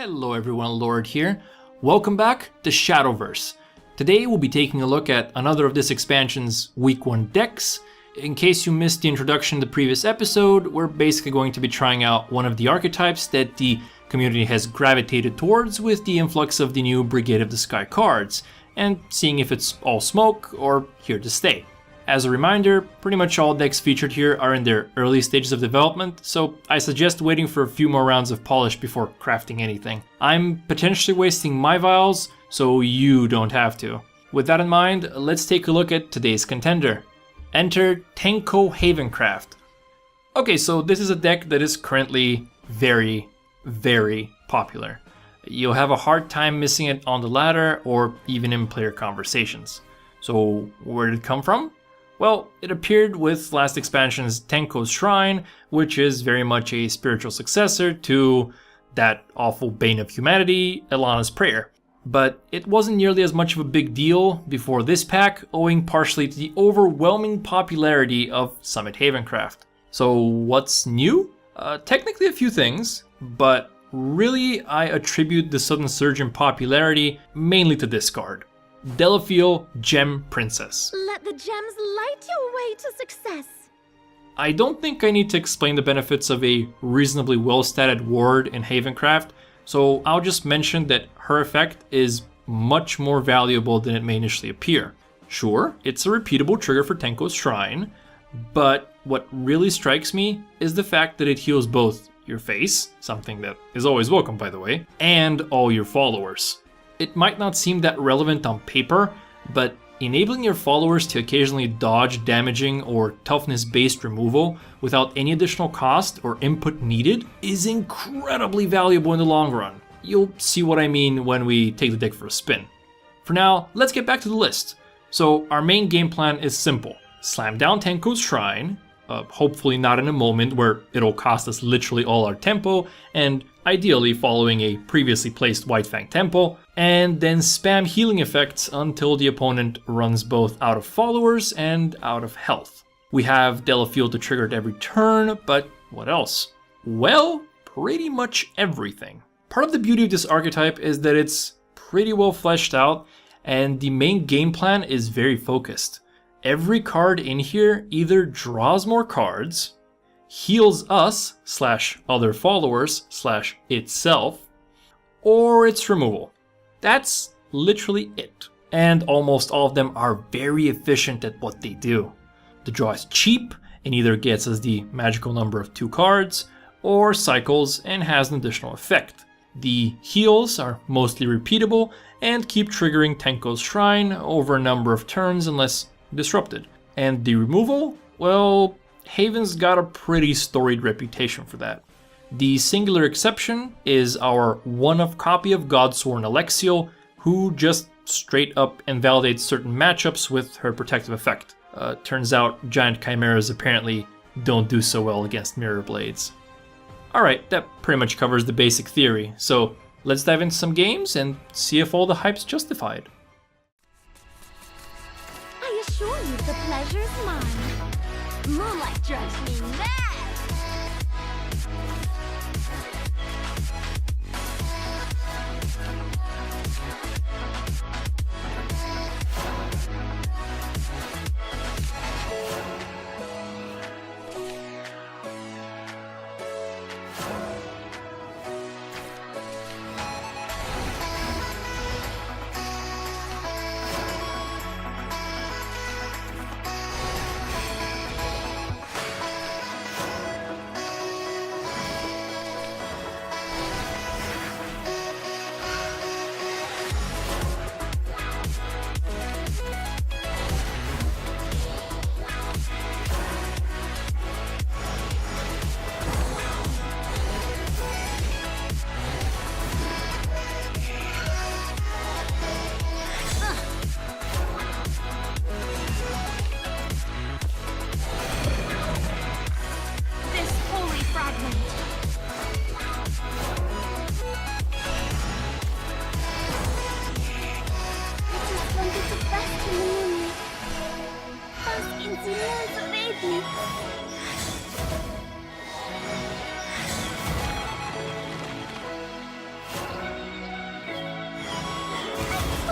Hello everyone, Lord here. Welcome back to Shadowverse. Today we'll be taking a look at another of this expansion's Week 1 decks. In case you missed the introduction in the previous episode, we're basically going to be trying out one of the archetypes that the community has gravitated towards with the influx of the new Brigade of the Sky cards, and seeing if it's all smoke or here to stay. As a reminder, pretty much all decks featured here are in their early stages of development, so I suggest waiting for a few more rounds of polish before crafting anything. I'm potentially wasting my vials, so you don't have to. With that in mind, let's take a look at today's contender. Enter Tenko Havencraft. Okay, so this is a deck that is currently very popular. You'll have a hard time missing it on the ladder or even in player conversations. So where did it come from? Well, it appeared with last expansion's Tenko's Shrine, which is very much a spiritual successor to that awful bane of humanity, Elana's Prayer. But it wasn't nearly as much of a big deal before this pack, owing partially to the overwhelming popularity of Summit Havencraft. So what's new? Technically a few things, but really I attribute the sudden surge in popularity mainly to this card. Delaphiel Gem Princess. Let the gems light your way to success. I don't think I need to explain the benefits of a reasonably well-statted ward in Havencraft, so I'll just mention that her effect is much more valuable than it may initially appear. Sure, it's a repeatable trigger for Tenko's Shrine, but what really strikes me is the fact that it heals both your face, something that is always welcome by the way, and all your followers. It might not seem that relevant on paper, but enabling your followers to occasionally dodge damaging or toughness-based removal without any additional cost or input needed is incredibly valuable in the long run. You'll see what I mean when we take the deck for a spin. For now, let's get back to the list. So our main game plan is simple. Slam down Tenko's Shrine, hopefully not in a moment where it'll cost us literally all our tempo, and ideally following a previously placed White Fang tempo, and then spam healing effects until the opponent runs both out of followers and out of health. We have Delaphiel to trigger at every turn, but what else? Well, pretty much everything. Part of the beauty of this archetype is that it's pretty well fleshed out, and the main game plan is very focused. Every card in here either draws more cards, heals us / other followers / itself, or its removal. That's literally it. And almost all of them are very efficient at what they do. The draw is cheap and either gets us the magical number of 2 cards or cycles and has an additional effect. The heals are mostly repeatable and keep triggering Tenko's Shrine over a number of turns unless disrupted. And the removal? Well, Haven's got a pretty storied reputation for that. The singular exception is our one-of copy of Godsworn Alexiel, who just straight up invalidates certain matchups with her protective effect. Turns out giant chimeras apparently don't do so well against mirror blades. Alright, that pretty much covers the basic theory, so let's dive into some games and see if all the hype's justified. I assure you the pleasure's mine. Moonlight drives me mad.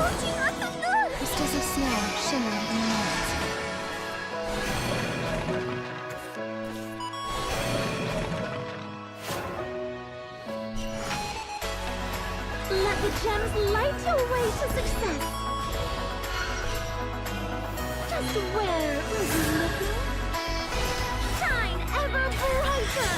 Crystals of snow shimmer in the night. Let the gems light your way to success. Just where are you looking? Shine ever brighter.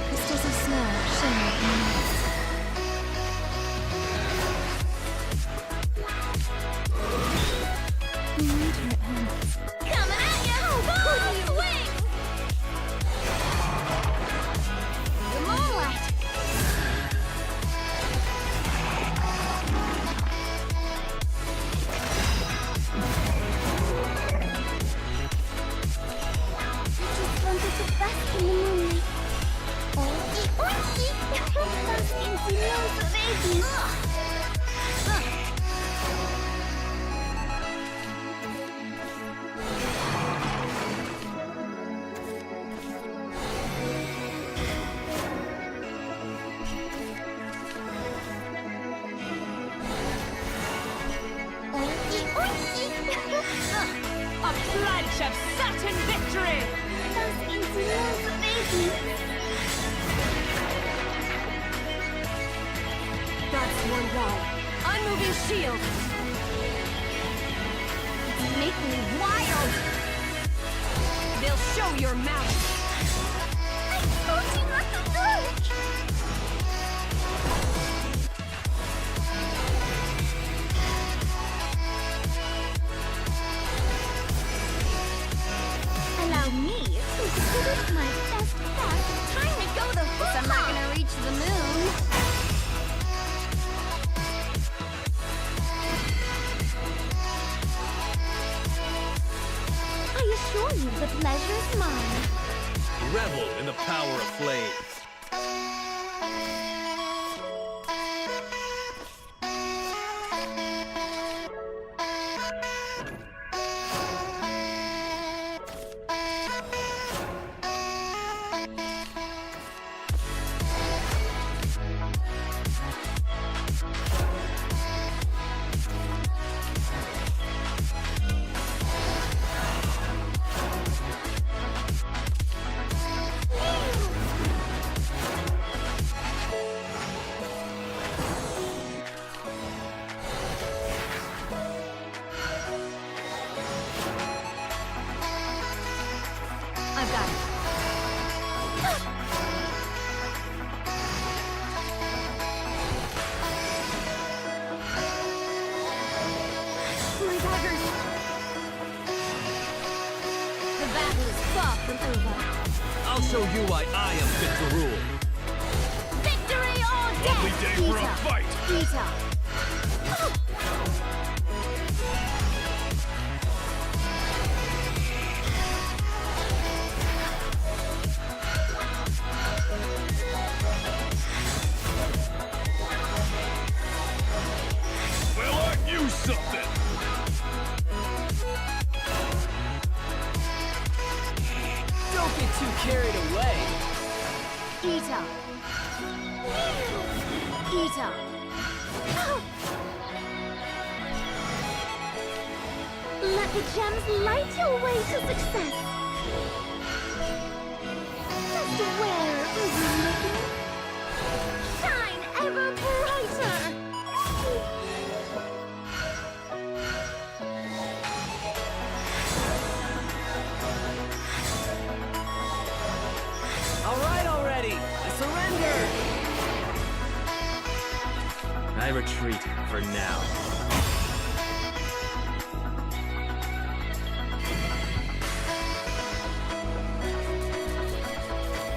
Crystals of snow shimmer in the night. Need her hands. Coming at you! Full swing! The moonlight! I just wanted to bask in the moonlight. That's insinuoso, baby. A pledge of certain victory! That's insinuoso, baby. That's one wall. Unmoving shield! It's making me wild. They'll show your mouth! I told you not to look. Allow me to exhibit my best path. Time to go the full I'm not gonna reach the moon. I assure you the pleasure's mine. Revel in the power of flames. I've got it. My daggers. The battle is far from over. I'll show you why I am fit to rule. Victory all day. Lovely day for a fight. Peter. Well, aren't you something? Don't get too carried away. Peter. Peter. Let the gems light your way to success. Just where are you looking? Shine ever brighter. All right already. I surrender. I retreat for now.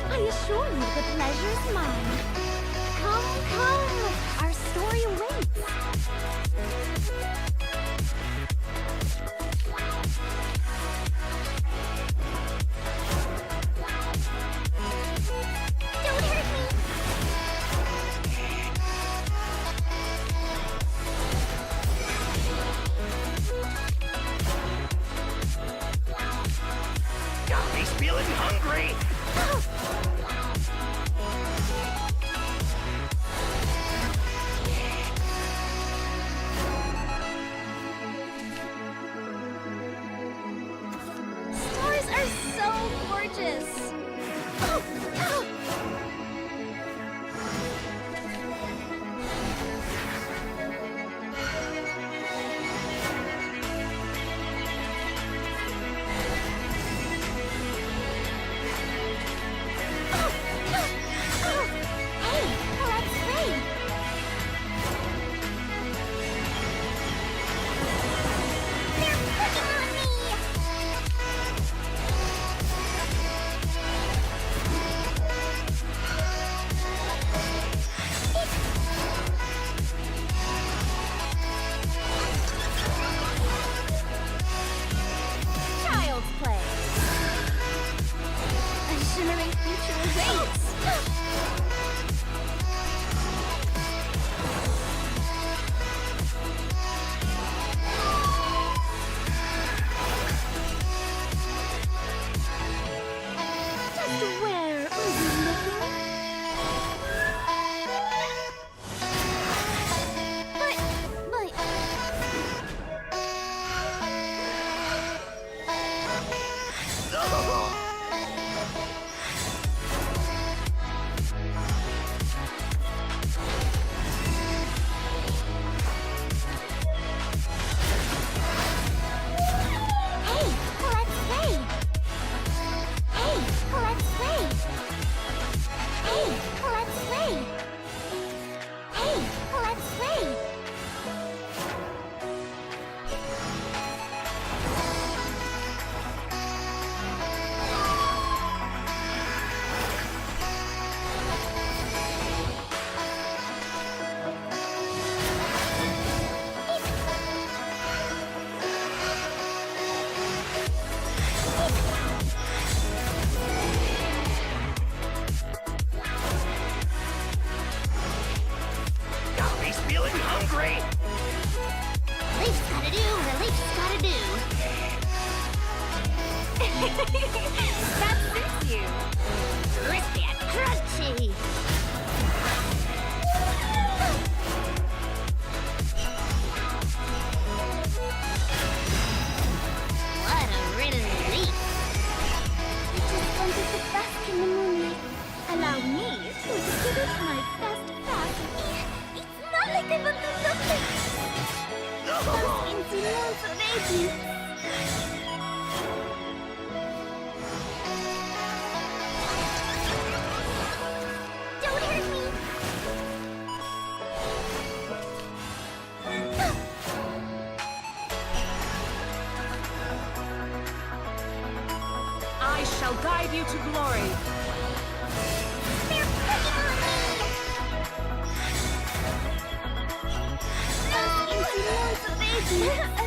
I assure you the pleasure's mine. Come, come. Our story awaits. Don't hurt me. Got me He's feeling hungry! Stars are so gorgeous. Hey, let's play. They're picking on me. Child's play. A shimmering future awaits. Just where are you looking? Hey, let's play. Hey, let's play. Hey, let's play. Hey, let's play. He's feeling hungry! Leaf's gotta do what Leaf's gotta do. That suits you. Crispy and crunchy. What a relief. I just wanted to bask in the moonlight. Allow me to exhibit my best bath. It's not like I want to look like bask in Zillion's radiance. Don't hurt me. I shall guide you to glory. They're picking on me. Bask in Zillion's radiance.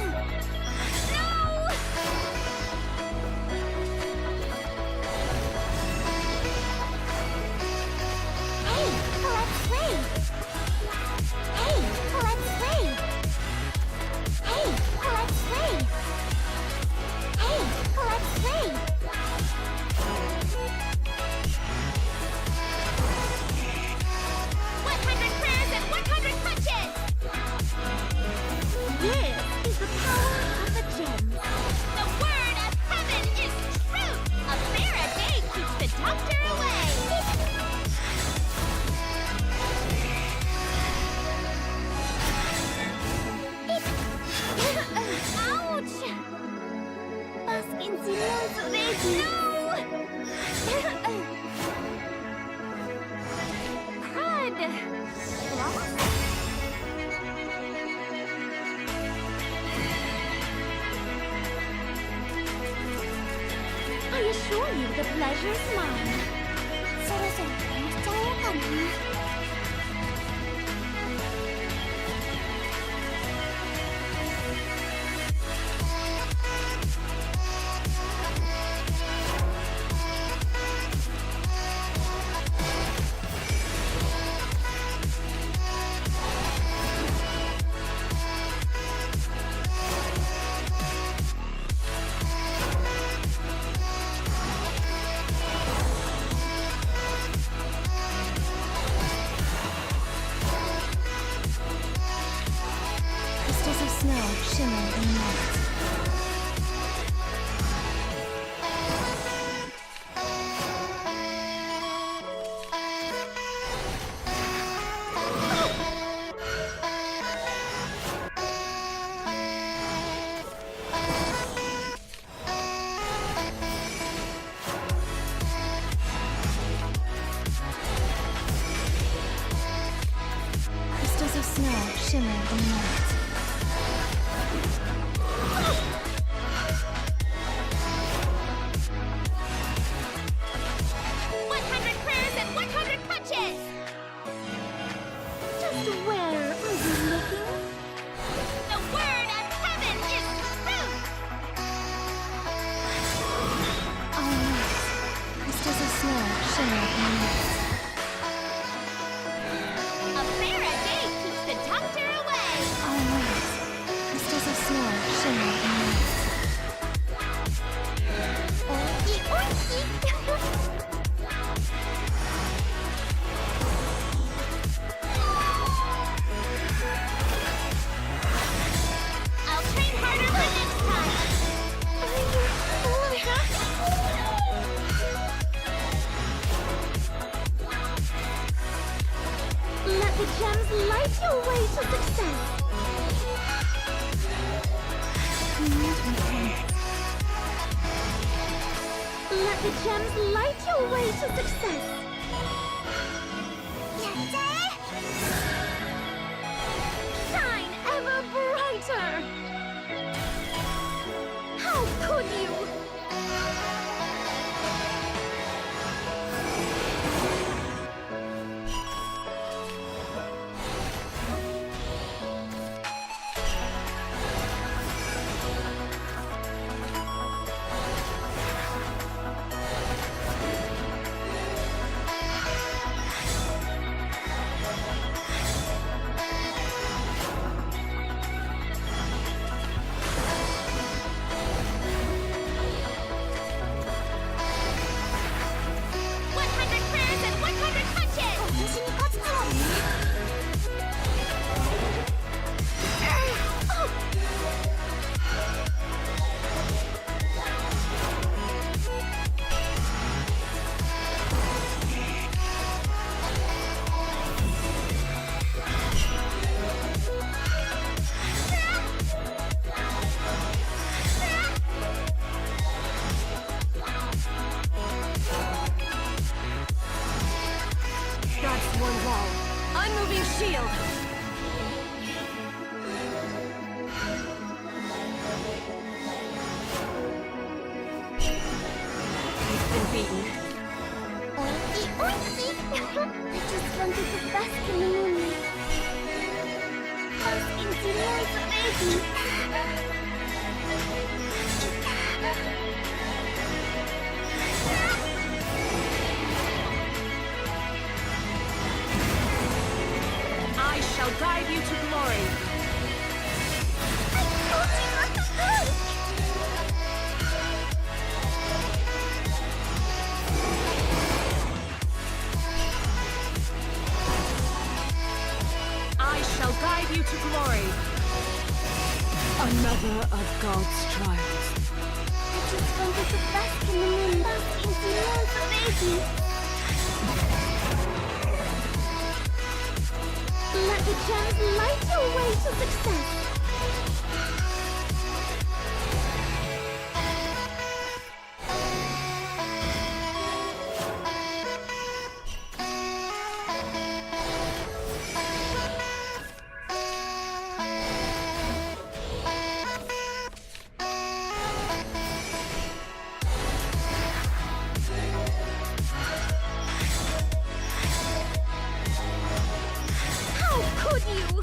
No! Hey, let's play. Hey, let's play. Hey, let's play. Hey, let's play. 100 prayers and 100 punches. This is the power of the gems. The word of heaven is truth. A fair day keeps the doctor away. Ouch! Bask in Zillion's radiance. No! Crud! I assure you the pleasure's mine. そろそろやめちゃおうかな。shimmer in the night. 100 prayers and 100 punches! Just where are you looking? The word of heaven is truth! All right. Crystals of snow shimmer in the night. A fair a day keeps the doctor away! All right. Crystals of snow shimmer in the night. Oinky, oinky! I'll train harder for next time! Let the gems light your way to success! Let the gems light your way to success! Shine ever brighter! How could you? shield! He's been beaten. Oinky, oinky! I just wanted the best in the moon. Most engineers amazing. I shall guide you to glory. I told you not to hurt! I shall guide you to glory. Another of God's trials. I just wanted the best in the moon. Most engineers amazing. Let the gems light your way to success. How could you?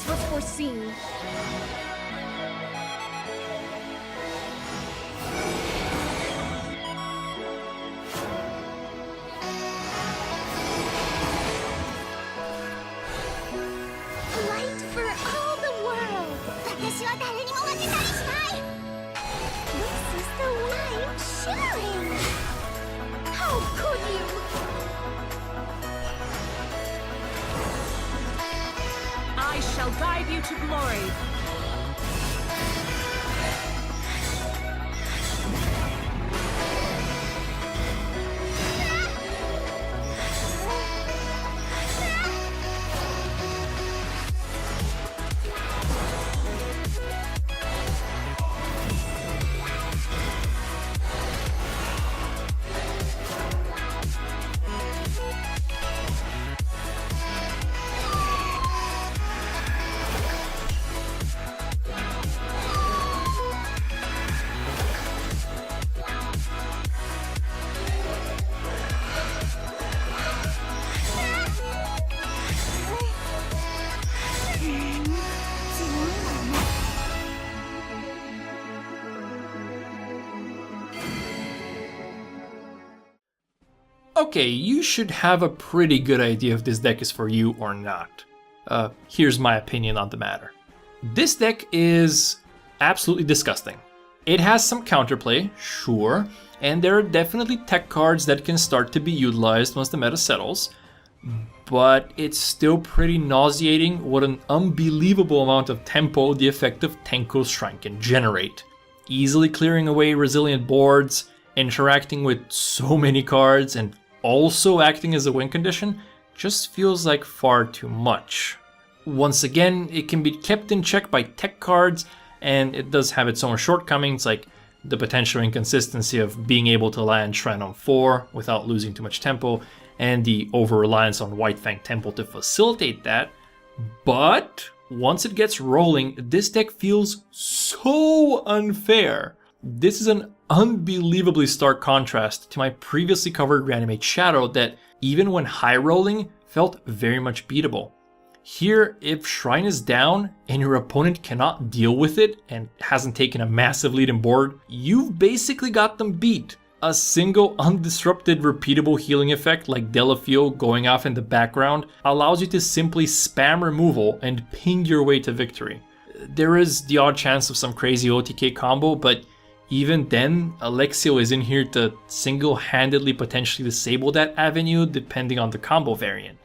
This was foreseen. Light for all the world. 私は誰にも負けたりしない。This is the way I'm sharing. How could you? I shall guide you to glory. Okay, you should have a pretty good idea if this deck is for you or not. Here's my opinion on the matter. This deck is absolutely disgusting. It has some counterplay, sure, and there are definitely tech cards that can start to be utilized once the meta settles, but it's still pretty nauseating what an unbelievable amount of tempo the effective Tenko's Shrine can generate. Easily clearing away resilient boards, interacting with so many cards, and also acting as a win condition just feels like far too much. Once again, it can be kept in check by tech cards, and it does have its own shortcomings, like the potential inconsistency of being able to land Shrine on 4 without losing too much tempo, and the over-reliance on White Fang Temple to facilitate that. But once it gets rolling, this deck feels so unfair. This is an unbelievably stark contrast to my previously covered Reanimate Shadow that, even when high rolling, felt very much beatable. Here, if Shrine is down and your opponent cannot deal with it and hasn't taken a massive lead in board, you've basically got them beat. A single undisrupted repeatable healing effect like Delafio going off in the background allows you to simply spam removal and ping your way to victory. There is the odd chance of some crazy OTK combo, but even then, Alexio is in here to single-handedly potentially disable that avenue depending on the combo variant.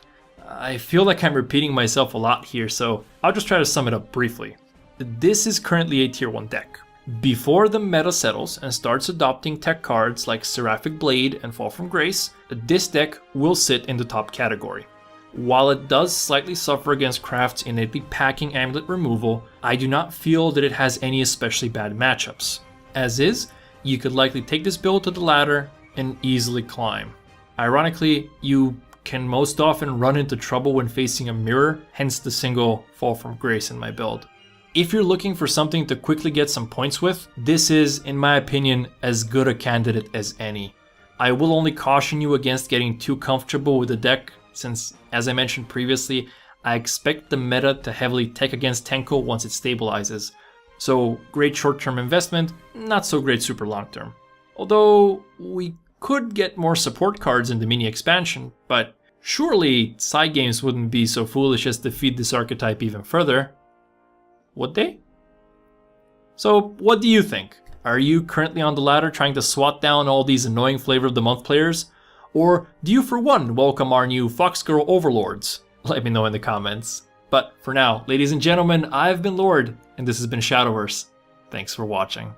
I feel like I'm repeating myself a lot here, so I'll just try to sum it up briefly. This is currently a tier 1 deck. Before the meta settles and starts adopting tech cards like Seraphic Blade and Fall from Grace, this deck will sit in the top category. While it does slightly suffer against crafts innately packing amulet removal, I do not feel that it has any especially bad matchups. As is, you could likely take this build to the ladder and easily climb. Ironically, you can most often run into trouble when facing a mirror, hence the single Fall from Grace in my build. If you're looking for something to quickly get some points with, this is, in my opinion, as good a candidate as any. I will only caution you against getting too comfortable with the deck, since, as I mentioned previously, I expect the meta to heavily tech against Tenko once it stabilizes. So, great short-term investment, not so great super long-term. Although, we could get more support cards in the mini expansion, but surely side games wouldn't be so foolish as to feed this archetype even further. Would they? So, what do you think? Are you currently on the ladder trying to swat down all these annoying Flavor of the Month players? Or do you for one welcome our new Foxgirl overlords? Let me know in the comments. But for now, ladies and gentlemen, I've been Lord, and this has been Shadowverse. Thanks for watching.